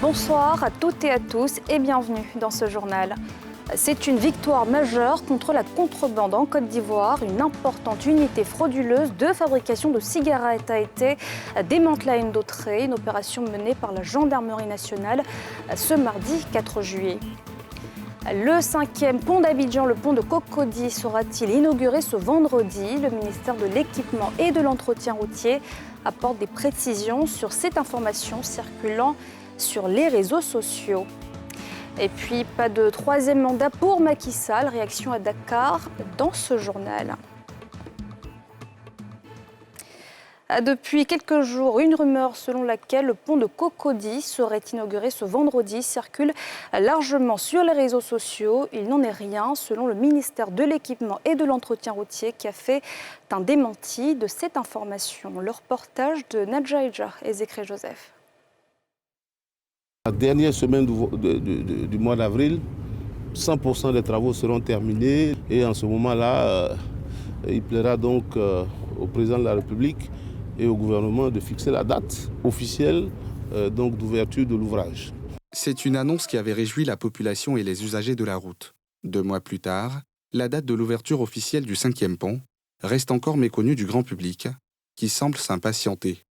Bonsoir à toutes et à tous et bienvenue dans ce journal. C'est une victoire majeure contre la contrebande en Côte d'Ivoire. Une importante unité frauduleuse de fabrication de cigarettes a été démantelée à une Dautrey, une opération menée par la Gendarmerie nationale ce mardi 4 juillet. Le 5e pont d'Abidjan, le pont de Cocody, sera-t-il inauguré ce vendredi? Le ministère de l'Équipement et de l'Entretien routier apporte des précisions sur cette information circulant sur les réseaux sociaux. Et puis, pas de troisième mandat pour Macky Sall. Réaction à Dakar dans ce journal. Depuis quelques jours, une rumeur selon laquelle le pont de Cocody serait inauguré ce vendredi circule largement sur les réseaux sociaux. Il n'en est rien, selon le ministère de l'Équipement et de l'Entretien routier qui a fait un démenti de cette information. Le reportage de Nadja Eja et Zécré Joseph. La dernière semaine du mois d'avril, 100% des travaux seront terminés et en ce moment-là, il plaira donc au président de la République et au gouvernement de fixer la date officielle donc d'ouverture de l'ouvrage. C'est une annonce qui avait réjoui la population et les usagers de la route. 2 mois plus tard, la date de l'ouverture officielle du 5e pont reste encore méconnue du grand public, qui semble s'impatienter.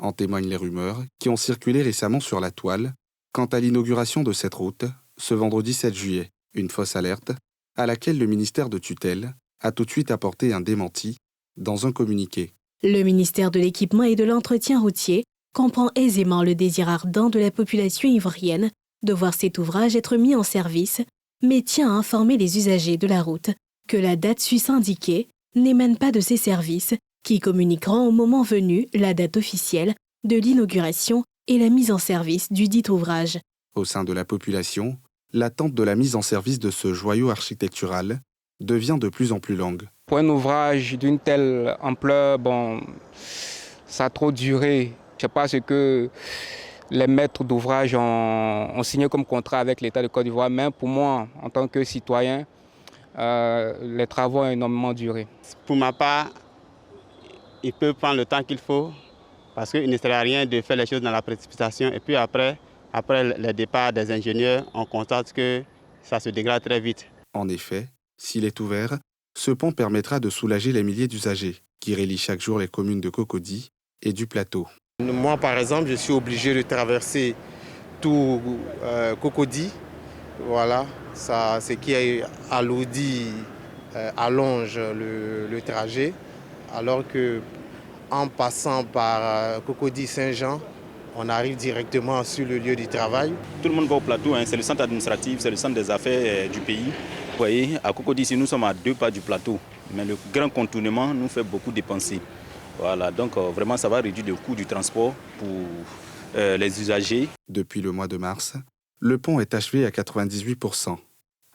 En témoignent les rumeurs qui ont circulé récemment sur la toile quant à l'inauguration de cette route, ce vendredi 7 juillet, une fausse alerte à laquelle le ministère de tutelle a tout de suite apporté un démenti dans un communiqué. Le ministère de l'Équipement et de l'Entretien routier comprend aisément le désir ardent de la population ivoirienne de voir cet ouvrage être mis en service, mais tient à informer les usagers de la route que la date sus indiquée n'émane pas de ces services qui communiqueront au moment venu la date officielle de l'inauguration et la mise en service du dit ouvrage. Au sein de la population, l'attente de la mise en service de ce joyau architectural devient de plus en plus longue. Pour un ouvrage d'une telle ampleur, ça a trop duré. Je ne sais pas ce que les maîtres d'ouvrage ont signé comme contrat avec l'État de Côte d'Ivoire, mais pour moi, en tant que citoyen, les travaux ont énormément duré. Pour ma part, il peut prendre le temps qu'il faut, parce qu'il ne sert à rien de faire les choses dans la précipitation. Et puis après le départ des ingénieurs, on constate que ça se dégrade très vite. En effet, s'il est ouvert, ce pont permettra de soulager les milliers d'usagers qui relient chaque jour les communes de Cocody et du plateau. Moi, par exemple, je suis obligé de traverser tout Cocody. Voilà, ça, ce qui alourdit, allonge le trajet, alors que en passant par Cocody-Saint-Jean, on arrive directement sur le lieu du travail. Tout le monde va au plateau, c'est le centre administratif, c'est le centre des affaires du pays. Vous voyez, à Cocody, ici, nous sommes à 2 pas du plateau, mais le grand contournement nous fait beaucoup dépenser. Voilà, donc vraiment, ça va réduire le coût du transport pour les usagers. Depuis le mois de mars, le pont est achevé à 98%.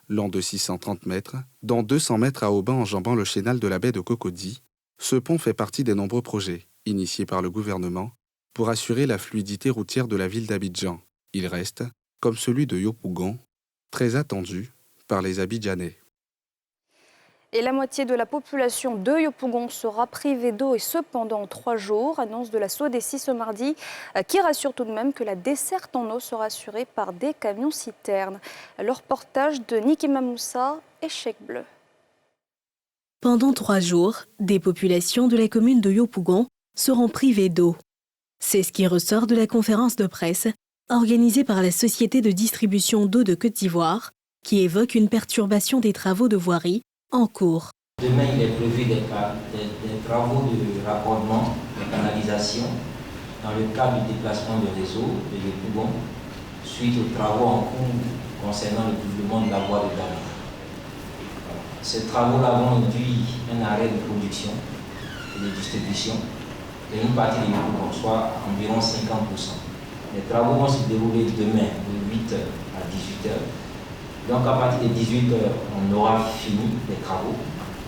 Long de 630 mètres, dont 200 mètres à Auban enjambant le chénal de la baie de Cocody, ce pont fait partie des nombreux projets initiés par le gouvernement pour assurer la fluidité routière de la ville d'Abidjan. Il reste, comme celui de Yopougon, très attendu par les Abidjanais. Et la moitié de la population de Yopougon sera privée d'eau et ce pendant 3 jours, annonce de la SODECI ce mardi, qui rassure tout de même que la desserte en eau sera assurée par des camions-citernes. Le reportage de Nikema Moussa et Chèque Bleu. Pendant 3 jours, des populations de la commune de Yopougon seront privées d'eau. C'est ce qui ressort de la conférence de presse organisée par la Société de distribution d'eau de Côte d'Ivoire, qui évoque une perturbation des travaux de voirie en cours. Demain, il est prévu des travaux de raccordement de canalisation dans le cadre du déplacement de réseau de Yopougon, suite aux travaux en cours concernant le doublement de la voie de Dali. Ces travaux-là vont induire un arrêt de production et de distribution de une partie de Yopougon, soit environ 50%. Les travaux vont se dérouler demain de 8h à 18h. Donc à partir de 18h, on aura fini les travaux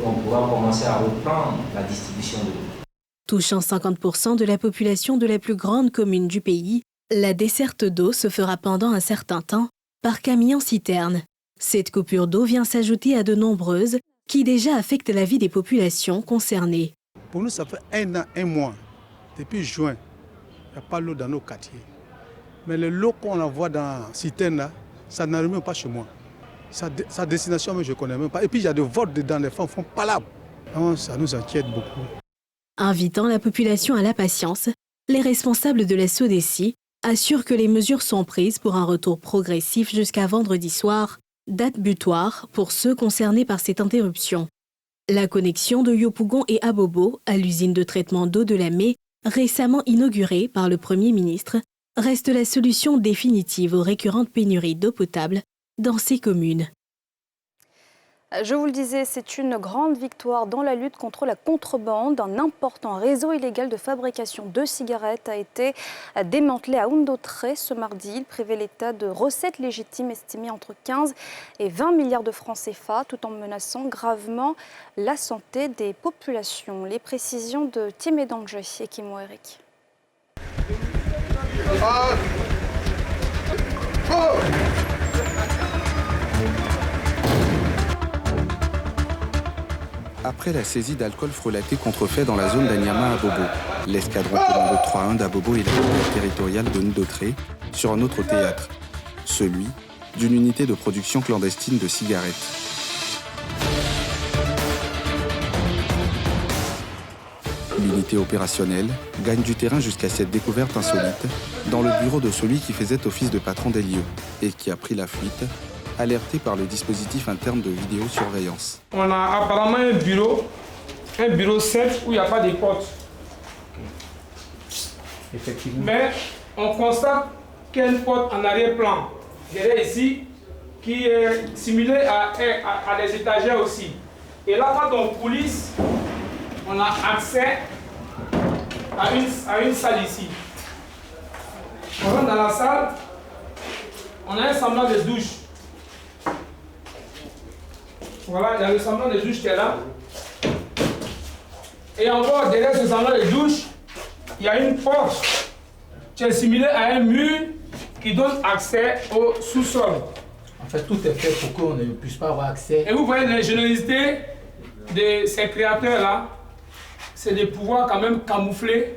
et on pourra commencer à reprendre la distribution de l'eau. Touchant 50% de la population de la plus grande commune du pays, la desserte d'eau se fera pendant un certain temps par camion-citerne. Cette coupure d'eau vient s'ajouter à de nombreuses qui déjà affectent la vie des populations concernées. Pour nous, ça fait 1 an, 1 mois. Depuis juin, il n'y a pas l'eau dans nos quartiers. Mais le lot qu'on envoie dans Citerne, là, ça n'arrive même pas chez moi. Sa destination, mais je ne connais même pas. Et puis il y a des votes dedans, les femmes font palabre. Ça nous inquiète beaucoup. Invitant la population à la patience, les responsables de la SODECI assurent que les mesures sont prises pour un retour progressif jusqu'à vendredi soir, date butoir pour ceux concernés par cette interruption. La connexion de Yopougon et Abobo à l'usine de traitement d'eau de la Mée, récemment inaugurée par le Premier ministre, reste la solution définitive aux récurrentes pénuries d'eau potable dans ces communes. Je vous le disais, c'est une grande victoire dans la lutte contre la contrebande. Un important réseau illégal de fabrication de cigarettes a été démantelé à Oundoutré ce mardi. Il privait l'État de recettes légitimes estimées entre 15 et 20 milliards de francs CFA, tout en menaçant gravement la santé des populations. Les précisions de Tim Danger et Kimo Eric. Après la saisie d'alcool frelaté contrefait dans la zone d'Anyama à Bobo, l'escadron commando 3-1 d'Abobo et la brigade territoriale de Ndoutré sur un autre théâtre, celui d'une unité de production clandestine de cigarettes. L'unité opérationnelle gagne du terrain jusqu'à cette découverte insolite dans le bureau de celui qui faisait office de patron des lieux et qui a pris la fuite, alerté par le dispositif interne de vidéosurveillance. On a apparemment un bureau simple où il n'y a pas de porte. Effectivement. Mais on constate qu'il y a une porte en arrière-plan, derrière ici, qui est simulée à des étagères aussi. Et là, quand on coulisse, on a accès à une salle ici. On rentre dans la salle, on a un semblant de douche. Voilà, il y a le semblant de douche qui est là. Et encore derrière ce semblant de douche, il y a une porte qui est simulée à un mur qui donne accès au sous-sol. En fait, tout est fait pour qu'on ne puisse pas avoir accès. Et vous voyez l'ingéniosité de ces créateurs-là, c'est de pouvoir quand même camoufler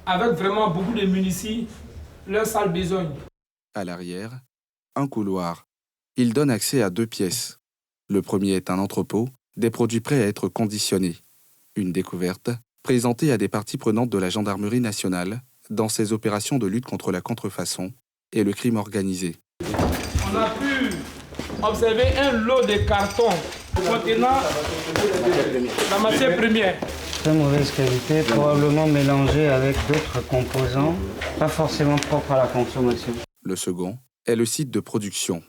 avec vraiment beaucoup de munitions leur sale besogne. À l'arrière, un couloir. Il donne accès à 2 pièces. Le premier est un entrepôt, des produits prêts à être conditionnés. Une découverte présentée à des parties prenantes de la gendarmerie nationale dans ses opérations de lutte contre la contrefaçon et le crime organisé. On a pu observer un lot de cartons contenant la matière première. Très mauvaise qualité, probablement mélangée avec d'autres composants, pas forcément propres à la consommation. Le second est le site de production.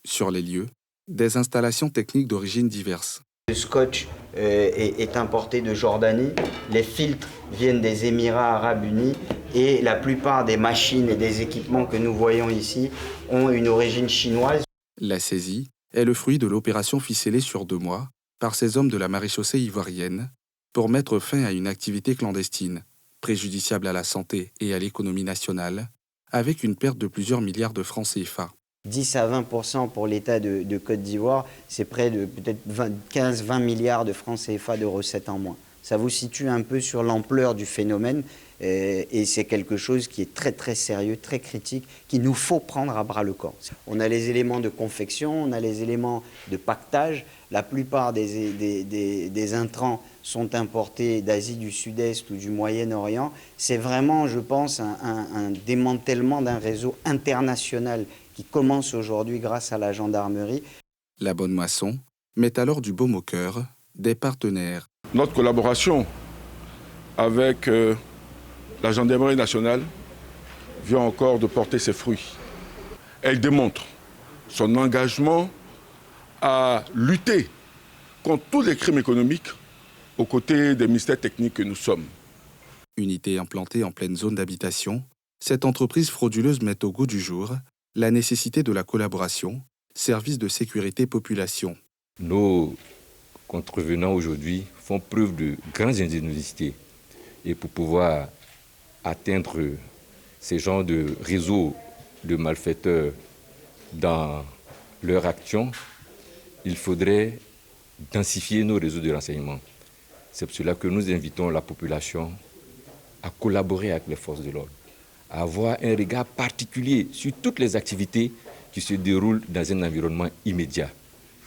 Sur les lieux, des installations techniques d'origine diverses. Le scotch est importé de Jordanie, les filtres viennent des Émirats arabes unis et la plupart des machines et des équipements que nous voyons ici ont une origine chinoise. La saisie est le fruit de l'opération ficelée sur 2 mois par ces hommes de la maréchaussée ivoirienne pour mettre fin à une activité clandestine, préjudiciable à la santé et à l'économie nationale, avec une perte de plusieurs milliards de francs CFA. 10 à 20% pour l'État de Côte d'Ivoire, c'est près de peut-être 15-20 milliards de francs CFA de recettes en moins. Ça vous situe un peu sur l'ampleur du phénomène et c'est quelque chose qui est très très sérieux, très critique, qu'il nous faut prendre à bras le corps. On a les éléments de confection, on a les éléments de pactage. La plupart des intrants sont importés d'Asie du Sud-Est ou du Moyen-Orient. C'est vraiment, je pense, un démantèlement d'un réseau international qui commence aujourd'hui grâce à la gendarmerie. La Bonne Moisson met alors du baume au cœur des partenaires. Notre collaboration avec la gendarmerie nationale vient encore de porter ses fruits. Elle démontre son engagement à lutter contre tous les crimes économiques aux côtés des ministères techniques que nous sommes. Unité implantée en pleine zone d'habitation, cette entreprise frauduleuse met au goût du jour la nécessité de la collaboration, service de sécurité population. Nos contrevenants aujourd'hui font preuve de grande ingéniosité et pour pouvoir atteindre ces genres de réseaux de malfaiteurs dans leur action, il faudrait densifier nos réseaux de renseignement. C'est pour cela que nous invitons la population à collaborer avec les forces de l'ordre, avoir un regard particulier sur toutes les activités qui se déroulent dans un environnement immédiat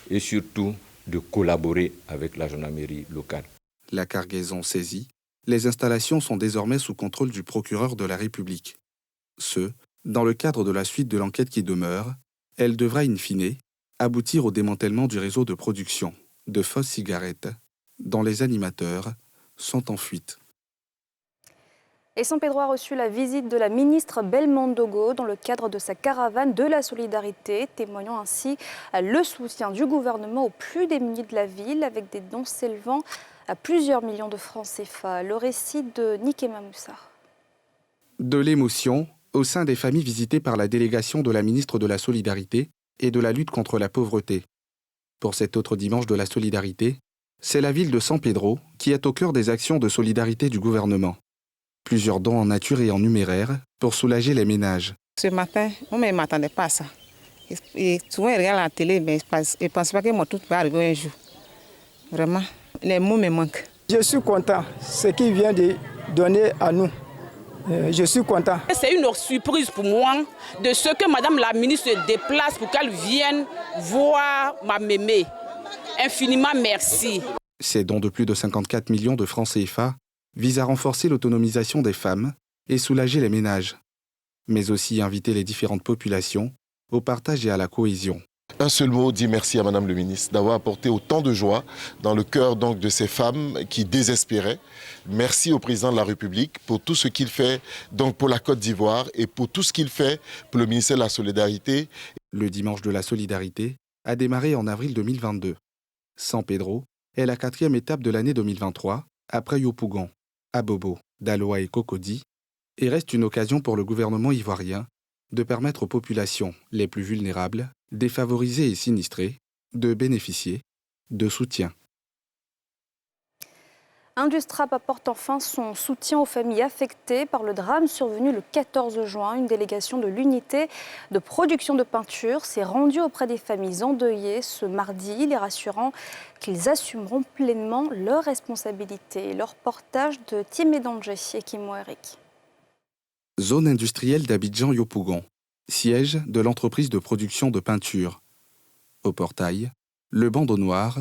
et surtout de collaborer avec la gendarmerie locale. La cargaison saisie, les installations sont désormais sous contrôle du procureur de la République. Dans le cadre de la suite de l'enquête qui demeure, elle devra in fine aboutir au démantèlement du réseau de production de fausses cigarettes dont les animateurs sont en fuite. Et San Pedro a reçu la visite de la ministre Belmondogo dans le cadre de sa caravane de la solidarité, témoignant ainsi le soutien du gouvernement aux plus démunis de la ville avec des dons s'élevant à plusieurs millions de francs CFA. Le récit de Nikema Moussa. De l'émotion au sein des familles visitées par la délégation de la ministre de la Solidarité et de la lutte contre la pauvreté. Pour cet autre dimanche de la solidarité, c'est la ville de San Pedro qui est au cœur des actions de solidarité du gouvernement. Plusieurs dons en nature et en numéraire pour soulager les ménages. Ce matin, on ne m'attendait pas à ça. Et souvent, je regarde la télé, mais je ne pense pas que mon tout va arriver un jour. Vraiment, les mots me manquent. Je suis content, ce qu'il vient de donner à nous. Je suis content. C'est une surprise pour moi de ce que Madame la ministre se déplace pour qu'elle vienne voir ma mémé. Infiniment merci. Ces dons de plus de 54 millions de francs CFA visent à renforcer l'autonomisation des femmes et soulager les ménages, mais aussi inviter les différentes populations au partage et à la cohésion. Un seul mot dit merci à Madame le ministre d'avoir apporté autant de joie dans le cœur donc de ces femmes qui désespéraient. Merci au président de la République pour tout ce qu'il fait donc pour la Côte d'Ivoire et pour tout ce qu'il fait pour le ministère de la Solidarité. Le dimanche de la solidarité a démarré en avril 2022. San Pedro est la 4e étape de l'année 2023 après Yopougon, Abobo, Daloa et Cocody et reste une occasion pour le gouvernement ivoirien de permettre aux populations les plus vulnérables, défavorisées et sinistrées, de bénéficier de soutien. Industrap apporte enfin son soutien aux familles affectées par le drame survenu le 14 juin. Une délégation de l'unité de production de peinture s'est rendue auprès des familles endeuillées ce mardi, les rassurant qu'ils assumeront pleinement leurs responsabilités. Leur reportage de Timé Dangé et Kimo Eric. Zone industrielle d'Abidjan-Yopougon, siège de l'entreprise de production de peinture. Au portail, le bandeau noir,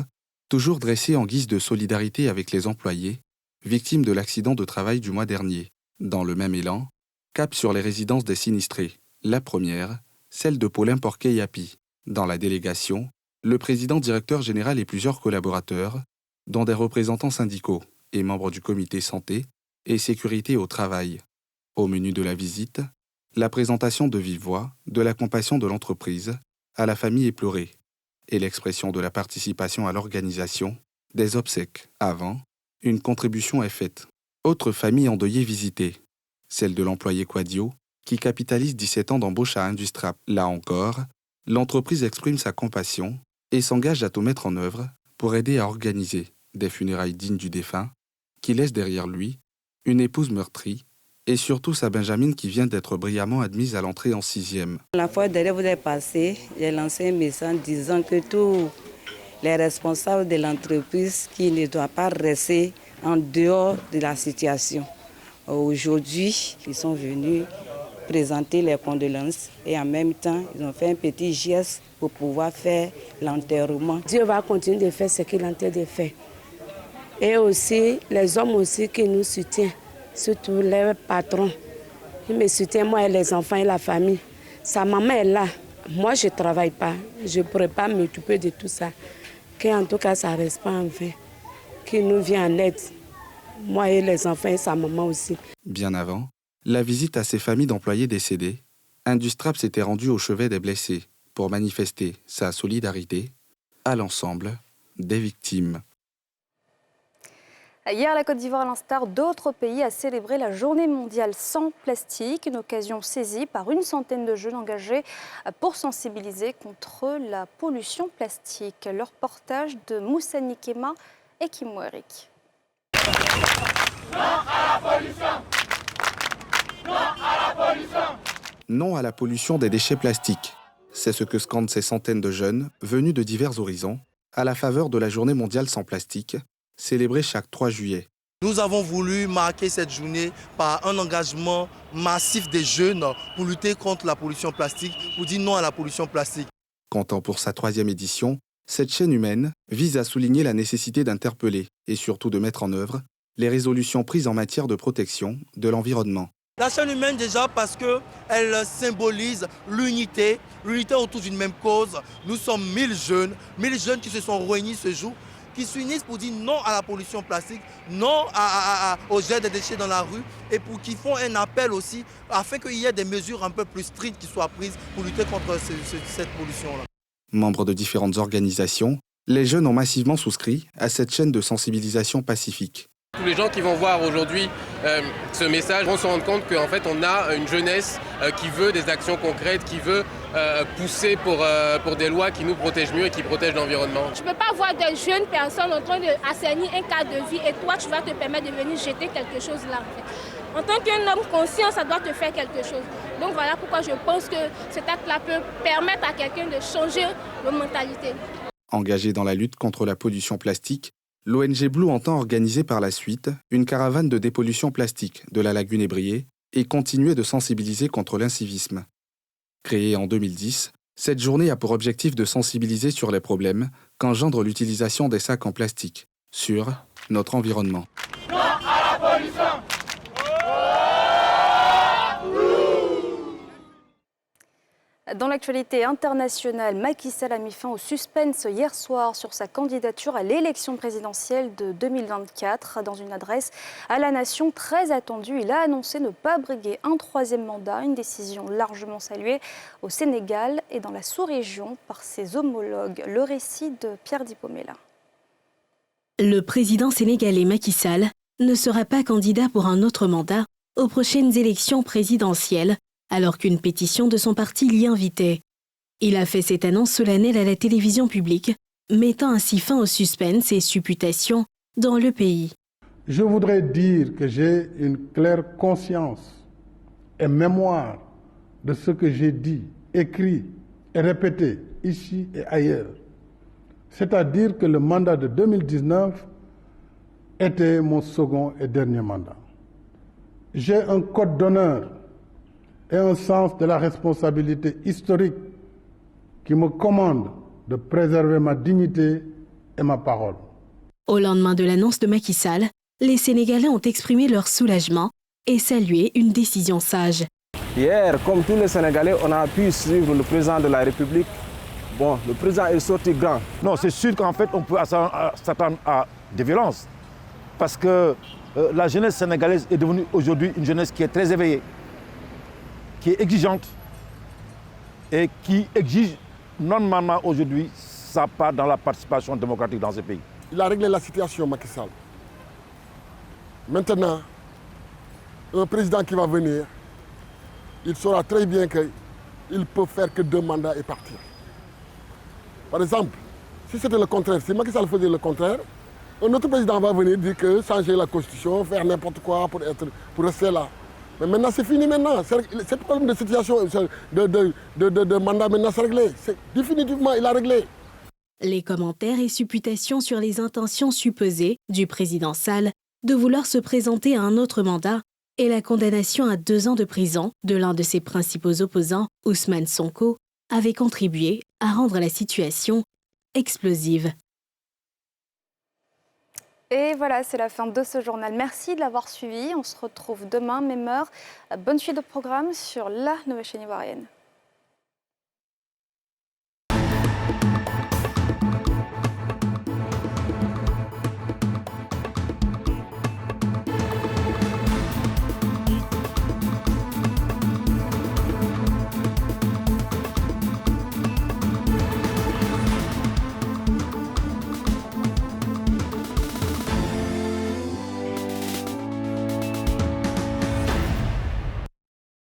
toujours dressé en guise de solidarité avec les employés, victimes de l'accident de travail du mois dernier. Dans le même élan, cap sur les résidences des sinistrés. La première, celle de Paulin Porquet-Yapi. Dans la délégation, le président directeur général et plusieurs collaborateurs, dont des représentants syndicaux et membres du comité santé et sécurité au travail. Au menu de la visite, la présentation de vive voix de la compassion de l'entreprise à la famille éplorée et l'expression de la participation à l'organisation des obsèques. Avant, une contribution est faite. Autre famille endeuillée visitée, celle de l'employé Quadio, qui capitalise 17 ans d'embauche à Industrap. Là encore, l'entreprise exprime sa compassion et s'engage à tout mettre en œuvre pour aider à organiser des funérailles dignes du défunt, qui laisse derrière lui une épouse meurtrie et surtout sa Benjamine qui vient d'être brillamment admise à l'entrée en 6e. La fois dernière, vous avez passé, j'ai lancé un message disant que tous les responsables de l'entreprise qui ne doivent pas rester en dehors de la situation. Aujourd'hui, ils sont venus présenter les condoléances et en même temps, ils ont fait un petit geste pour pouvoir faire l'enterrement. Dieu va continuer de faire ce qu'il est en train de faire. Et aussi, les hommes aussi qui nous soutiennent. Surtout les patrons. Ils me soutiennent, moi et les enfants et la famille. Sa maman est là. Moi, je ne travaille pas. Je ne pourrais pas m'occuper de tout ça. Qu'en tout cas, ça ne reste pas en vain. Qu'il nous vient en aide. Moi et les enfants et sa maman aussi. Bien avant, la visite à ces familles d'employés décédés, Industrap s'était rendu au chevet des blessés pour manifester sa solidarité à l'ensemble des victimes. Hier, la Côte d'Ivoire, à l'instar d'autres pays, a célébré la Journée mondiale sans plastique, une occasion saisie par une centaine de jeunes engagés pour sensibiliser contre la pollution plastique. Le reportage de Moussa Nikema et Kimo Eric. Non à la pollution! Non à la pollution! Non à la pollution des déchets plastiques. C'est ce que scandent ces centaines de jeunes venus de divers horizons à la faveur de la Journée mondiale sans plastique, célébrée chaque 3 juillet. Nous avons voulu marquer cette journée par un engagement massif des jeunes pour lutter contre la pollution plastique, pour dire non à la pollution plastique. Comptant pour sa 3e édition, cette chaîne humaine vise à souligner la nécessité d'interpeller et surtout de mettre en œuvre les résolutions prises en matière de protection de l'environnement. La chaîne humaine déjà parce qu'elle symbolise l'unité autour d'une même cause. Nous sommes 1000 jeunes qui se sont réunis ce jour, qui s'unissent pour dire non à la pollution plastique, non au jet des déchets dans la rue et qui font un appel aussi afin qu'il y ait des mesures un peu plus strictes qui soient prises pour lutter contre cette pollution-là. Membres de différentes organisations, les jeunes ont massivement souscrit à cette chaîne de sensibilisation pacifique. Tous les gens qui vont voir aujourd'hui ce message vont se rendre compte qu'en fait on a une jeunesse qui veut des actions concrètes, qui veut pousser pour des lois qui nous protègent mieux et qui protègent l'environnement. Tu ne peux pas voir des jeunes personnes en train d'assainir un cadre de vie et toi tu vas te permettre de venir jeter quelque chose là. En tant qu'un homme conscient, ça doit te faire quelque chose. Donc voilà pourquoi je pense que cet acte-là peut permettre à quelqu'un de changer de mentalité. Engagé dans la lutte contre la pollution plastique, l'ONG Blue entend organiser par la suite une caravane de dépollution plastique de la lagune Ébrié et continuer de sensibiliser contre l'incivisme. Créée en 2010, cette journée a pour objectif de sensibiliser sur les problèmes qu'engendre l'utilisation des sacs en plastique sur notre environnement. Non à la pollution. Dans l'actualité internationale, Macky Sall a mis fin au suspense hier soir sur sa candidature à l'élection présidentielle de 2024. Dans une adresse à la nation très attendue, il a annoncé ne pas briguer un 3e mandat, une décision largement saluée au Sénégal et dans la sous-région par ses homologues. Le récit de Pierre Dipomela. Le président sénégalais Macky Sall ne sera pas candidat pour un autre mandat aux prochaines élections présidentielles, alors qu'une pétition de son parti l'y invitait. Il a fait cette annonce solennelle à la télévision publique, mettant ainsi fin au suspense et supputation dans le pays. Je voudrais dire que j'ai une claire conscience et mémoire de ce que j'ai dit, écrit et répété ici et ailleurs. C'est-à-dire que le mandat de 2019 était mon second et dernier mandat. J'ai un code d'honneur et un sens de la responsabilité historique qui me commande de préserver ma dignité et ma parole. Au lendemain de l'annonce de Macky Sall, les Sénégalais ont exprimé leur soulagement et salué une décision sage. Hier, comme tous les Sénégalais, on a pu suivre le président de la République. Bon, le président est sorti grand. Non, c'est sûr qu'en fait, on peut s'attendre à des violences. Parce que la jeunesse sénégalaise est devenue aujourd'hui une jeunesse qui est très éveillée, qui est exigeante et qui exige normalement aujourd'hui sa part dans la participation démocratique dans ce pays. Il a réglé la situation, Macky Sall. Maintenant, un président qui va venir, il saura très bien qu'il peut faire que 2 mandats et partir. Par exemple, si c'était le contraire, si Macky Sall faisait le contraire, un autre président va venir dire que changer la constitution, faire n'importe quoi pour rester là. Mais maintenant, c'est fini maintenant. C'est problème de situation, de mandat, maintenant, c'est réglé. Définitivement, il a réglé. Les commentaires et supputations sur les intentions supposées du président Sall de vouloir se présenter à un autre mandat et la condamnation à 2 ans de prison de l'un de ses principaux opposants, Ousmane Sonko, avaient contribué à rendre la situation explosive. Et voilà, c'est la fin de ce journal. Merci de l'avoir suivi. On se retrouve demain, même heure. Bonne suite de programme sur la nouvelle chaîne ivoirienne.